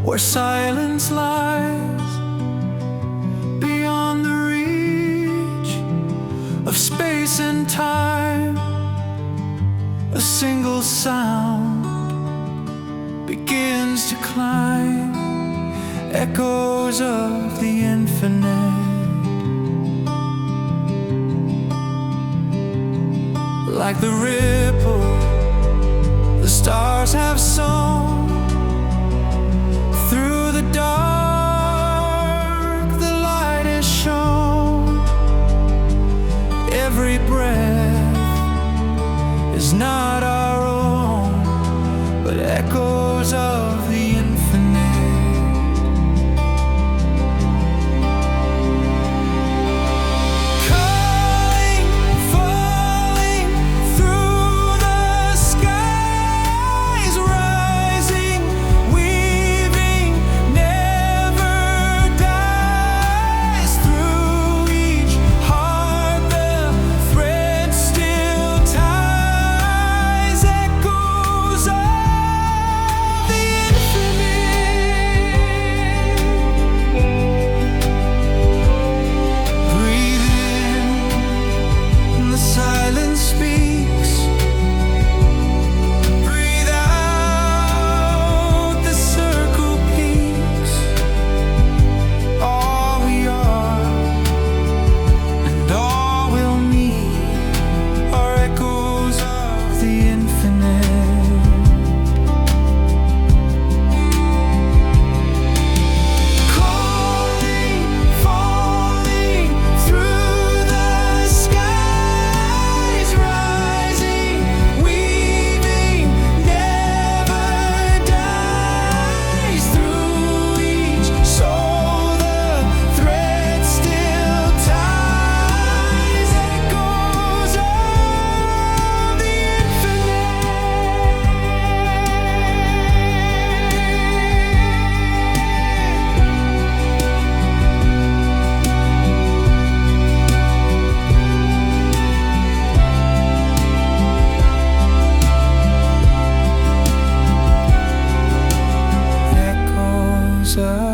where silence lies beyond the reach of space and time. A single sound begins to climb, echoes of the infinite, like the ripple the stars have sown. Through the dark, the light is shown. Every breath is not our own, but echoes of the infinite. Calling, falling through the skies, rising, weaving, never dies. Through each heart the thread still ties, echoes of the infinite. Breathe in, and the silence speaks. Breathe out, the circle peaks. All we are and all we'll need are echoes of the infinite. Calling, falling through the skies, rising, weaving, never dies. Through each soul the thread still ties, echoes of the infinite. Echoes of